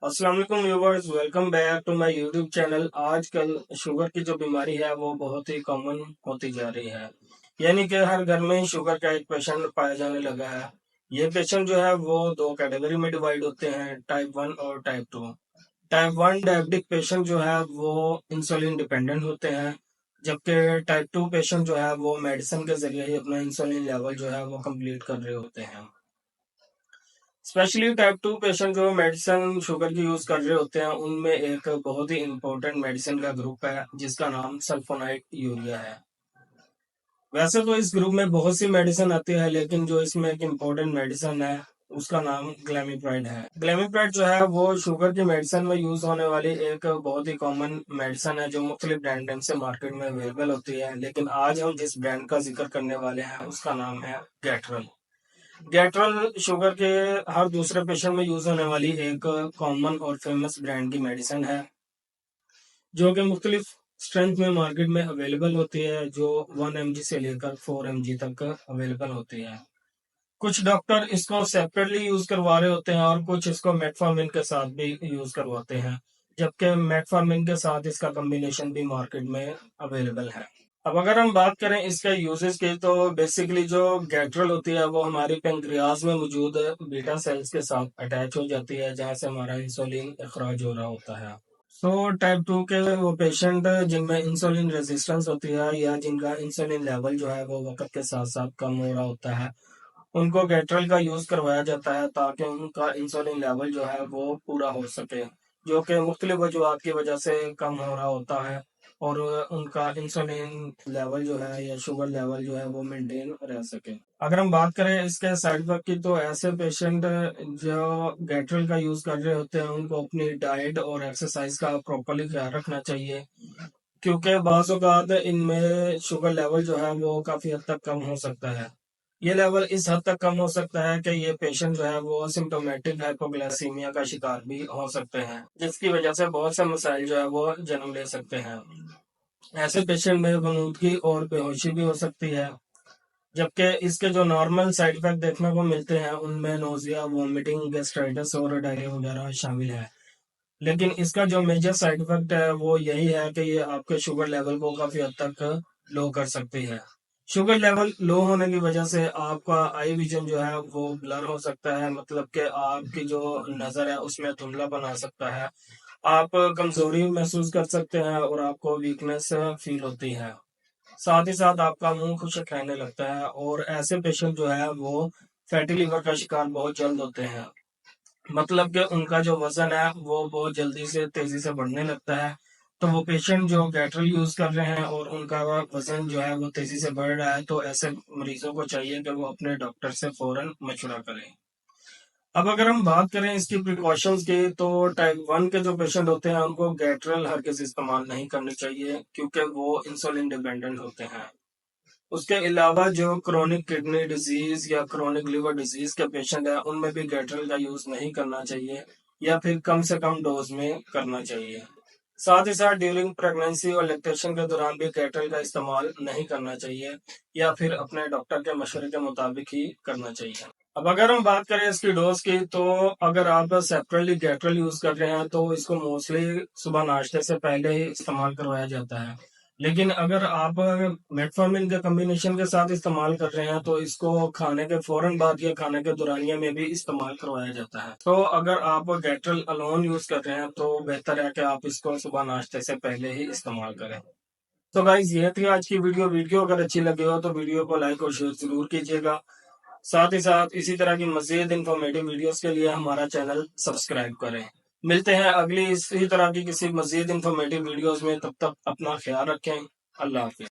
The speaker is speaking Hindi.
अस्सलाम वालेकुम viewers, welcome back to my YouTube channel. आजकल शुगर की जो बीमारी है वो बहुत ही कॉमन होती जा रही है, यानी कि हर घर में शुगर का एक पेशेंट पाया जाने लगा है। ये पेशेंट जो है वो दो कैटेगरी में डिवाइड होते हैं, टाइप 1 और टाइप 2। टाइप 1 डायबिटिक पेशेंट जो है वो इंसुलिन डिपेंडेंट होते हैं, जबकि टाइप 2 पेशेंट जो है वो मेडिसिन के जरिए ही अपना इंसुलिन लेवल जो है वो कंप्लीट कर रहे होते हैं। स्पेशली टाइप 2 पेशेंट जो मेडिसिन शुगर की यूज कर रहे होते हैं, उनमें एक बहुत ही इंपॉर्टेंट मेडिसिन का ग्रुप है जिसका नाम सल्फोनाइड यूरिया है। वैसे तो इस ग्रुप में बहुत सी मेडिसिन आती है, लेकिन जो इसमें एक इम्पोर्टेंट मेडिसिन है उसका नाम ग्लेमिप्राइड है। ग्लेमिप्राइड जो है वो शुगर की मेडिसिन में यूज होने वाली एक बहुत ही कॉमन मेडिसिन है जो मुख्तलिफ ब्रांड नेम से मार्केट में अवेलेबल होती है, लेकिन आज हम जिस ब्रांड का जिक्र करने वाले हैं उसका नाम है गैट्रल। गैट्रल शुगर के हर दूसरे पेशेंट में यूज होने वाली एक कॉमन और फेमस ब्रांड की मेडिसिन है, जो कि मुख्तलिफ स्ट्रेंथ में मार्केट में अवेलेबल होती है, जो 1 mg से लेकर 4 mg तक अवेलेबल होती है। कुछ डॉक्टर इसको सेपरेटली यूज करवा रहे होते हैं और कुछ इसको मेटफॉर्मिन के साथ भी यूज करवाते हैं, जबकि मेटफॉर्मिन के साथ इसका कॉम्बिनेशन भी मार्केट में अवेलेबल है। अब अगर हम बात करें इसके यूजेस की, तो बेसिकली जो गैट्रल होती है वो हमारी पेंक्रियाज में मौजूद बीटा सेल्स के साथ अटैच हो जाती है, जहां से हमारा इंसुलिन अखराज हो रहा होता है। टाइप 2 के वो पेशेंट जिनमें इंसुलिन रेजिस्टेंस होती है या जिनका इंसुलिन लेवल जो है वो वक्त के साथ साथ कम हो रहा होता है, उनको गैट्रल का यूज करवाया जाता है ताकि उनका इंसुलिन लेवल जो है वो पूरा हो सके, जो कि मुख्तलिफ वजूहत की वजह से कम हो रहा होता है, और उनका इंसुलिन लेवल जो है या शुगर लेवल जो है वो मेंटेन रह सके। अगर हम बात करें इसके साइड इफेक्ट की, तो ऐसे पेशेंट जो गैट्रल का यूज कर रहे होते हैं उनको अपनी डाइट और एक्सरसाइज का प्रॉपरली ख्याल रखना चाहिए, क्योंकि बाज़ औक़ात इनमें शुगर लेवल जो है वो काफी हद तक कम हो सकता है। ये लेवल इस हद तक कम हो सकता है कि ये पेशेंट जो है वो सिम्टोमेटिक हाइपोग्लाइसीमिया का शिकार भी हो सकते हैं, जिसकी वजह से बहुत से मसाइल जो है वो जन्म ले सकते हैं। ऐसे पेशेंट में गमूदगी और बेहोशी भी हो सकती है, जबकि इसके जो नॉर्मल साइड इफेक्ट देखने को मिलते हैं उनमें नोजिया, वोमिटिंग, गैस्ट्राइटिस और डायरिया वगैरह शामिल है। लेकिन इसका जो मेजर साइड इफेक्ट है वो यही है कि ये आपके शुगर लेवल को काफी हद तक लो कर सकती है। शुगर लेवल लो होने की वजह से आपका आई विजन जो है वो ब्लर हो सकता है, मतलब कि आपकी जो नजर है उसमें धुंधलापन आ सकता है, आप कमजोरी महसूस कर सकते हैं और आपको वीकनेस फील होती है। साथ ही साथ आपका मुंह खुश्क रहने लगता है, और ऐसे पेशेंट जो है वो फैटी लिवर का शिकार बहुत जल्द होते हैं, मतलब कि उनका जो वजन है वो बहुत जल्दी से तेजी से बढ़ने लगता है। तो वो पेशेंट जो गैट्रल यूज कर रहे हैं और उनका वजन जो है वो तेजी से बढ़ रहा है, तो ऐसे मरीजों को चाहिए कि वो अपने डॉक्टर से फौरन मशवरा करें। अब अगर हम बात करें इसकी प्रिकॉशंस की, तो टाइप 1 के जो पेशेंट होते हैं उनको गैट्रल हरगिज इस्तेमाल नहीं करनी चाहिए, क्योंकि वो इंसुलिन डिपेंडेंट होते हैं। उसके अलावा जो क्रोनिक किडनी डिजीज या क्रोनिक लिवर डिजीज के पेशेंट है उनमें भी गैट्रल का यूज नहीं करना चाहिए, या फिर कम से कम डोज में करना चाहिए। साथ ही साथ ड्यूरिंग प्रेगनेंसी और लैक्टेशन के दौरान भी गैट्रल का इस्तेमाल नहीं करना चाहिए, या फिर अपने डॉक्टर के मशवरे के मुताबिक ही करना चाहिए। अब अगर हम बात करें इसकी डोज की, तो अगर आप सेपरेटली गैट्रल यूज कर रहे हैं तो इसको मोस्टली सुबह नाश्ते से पहले ही इस्तेमाल करवाया जाता है, लेकिन अगर आप मेटफॉर्मिन के कॉम्बिनेशन के साथ इस्तेमाल कर रहे हैं तो इसको खाने के फौरन बाद या खाने के दौरानिया में भी इस्तेमाल करवाया जाता है। तो अगर आप गैट्रल अलोन यूज कर रहे हैं तो बेहतर है कि आप इसको सुबह नाश्ते से पहले ही इस्तेमाल करें। तो गाइज ये थी आज की वीडियो अगर अच्छी लगी हो तो वीडियो को लाइक और शेयर जरूर कीजिएगा। साथ ही साथ इसी तरह की मजीद इंफॉर्मेटिव वीडियोस के लिए हमारा चैनल सब्सक्राइब करें। मिलते हैं अगली इसी तरह की किसी मजीद इंफॉर्मेटिव वीडियोस में, तब तक अपना ख्याल रखें। अल्लाह हाफिज।